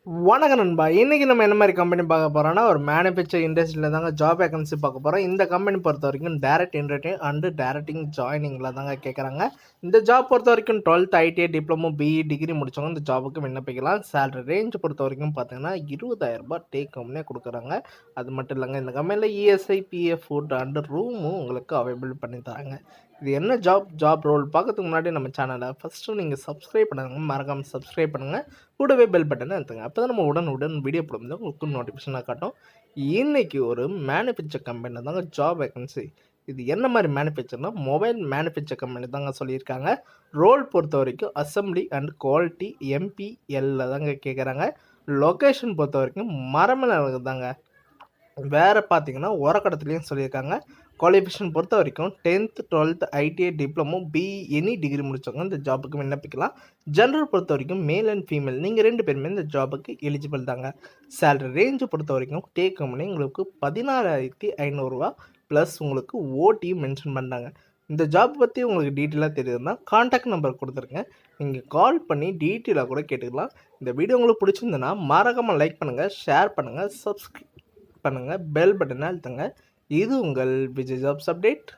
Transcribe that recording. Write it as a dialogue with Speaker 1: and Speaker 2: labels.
Speaker 1: வணக்கம் நண்பா. இன்னைக்கு நம்ம என்ன மாதிரி கம்பெனி பார்க்க போறோம்னா, ஒரு மேனுஃபேக்சர் இண்டஸ்ட்ரியில தாங்க ஜாப் வேகன்சி பார்க்க போறோம். இந்த கம்பெனி பொறுத்த வரைக்கும் டைரக்ட் என்ட்ரி அண்ட் டைரக்டிங் ஜாயினிங்ல தாங்க கேட்குறாங்க. இந்த ஜாப் பொறுத்த வரைக்கும் 12th ITI diploma BE degree முடிச்சவங்க இந்த ஜாபுக்கு விண்ணப்பிக்கலாம். சேலரி ரேஞ்ச் பொறுத்த வரைக்கும் பார்த்தீங்கன்னா 20,000 டேக் ஹோம்னே கொடுக்குறாங்க. அது மட்டும் இல்லைங்க, இந்த கம்பெனியில் இஎஸ்ஐ பிஎஃப் ஃபுட் அண்ட் ரூமும் உங்களுக்கு அவைலபிள் பண்ணி தராங்க. இது என்ன ஜாப் ரோல் பார்க்கறதுக்கு முன்னாடி நம்ம சேனலை ஃபஸ்ட்டு நீங்கள் சப்ஸ்கிரைப் பண்ணுங்க, மறக்காமல் சப்ஸ்கிரைப் பண்ணுங்கள். கூடவே பெல் பட்டனை அழுத்துங்க. அப்போ தான் நம்ம உடனுடன் வீடியோ போடும்போது உங்களுக்கு நோட்டிஃபிகேஷனாக காட்டும். இன்றைக்கி ஒரு மேனுஃபேக்சர் கம்பெனியில் தாங்க ஜாப் வேகன்சி. இது என்ன மாதிரி மேனுஃபேக்சர்னா, மொபைல் மேனுஃபேக்சர் கம்பெனி தாங்க சொல்லியிருக்காங்க. ரோல் பொறுத்த வரைக்கும் அசம்பிளி அண்ட் குவாலிட்டி எம்பிஎல்ல தாங்க கேட்குறாங்க. லொக்கேஷன் பொறுத்த வரைக்கும் மரமலை தாங்க. வேறு பார்த்தீங்கன்னா உரக்கடத்துலேயும் சொல்லியிருக்காங்க. குவாலிஃபிகேஷன் பொறுத்த வரைக்கும் 10th 12th ITI diploma BE any degree முடிச்சவங்க இந்த ஜாபுக்கு விண்ணப்பிக்கலாம். ஜென்ரல் பொறுத்த வரைக்கும் மேல் அண்ட் ஃபீமேல் நீங்கள் 2 பேருமே இந்த ஜாபுக்கு எலிஜிபிள் தாங்க. சேலரி ரேஞ்சு பொறுத்த வரைக்கும் டேக் கம்பெனி உங்களுக்கு 16,500 ப்ளஸ் உங்களுக்கு ஓட்டியும் மென்ஷன் பண்ணுறாங்க. இந்த ஜாப் பற்றி உங்களுக்கு டீட்டெயிலாக தெரியுதுன்னா கான்டாக்ட் நம்பர் கொடுத்துருங்க. நீங்கள் கால் பண்ணி டீட்டெயிலாக கூட கேட்டுக்கலாம். இந்த வீடியோ உங்களுக்கு பிடிச்சிருந்ததுன்னா மறக்காமல் லைக் பண்ணுங்கள், ஷேர் பண்ணுங்கள், சப்ஸ்கிரைப் பண்ணுங்கள், பெல் பட்டனை அழுத்துங்க. இது உங்கள் விஜய் ஜாப்ஸ் அப்டேட்.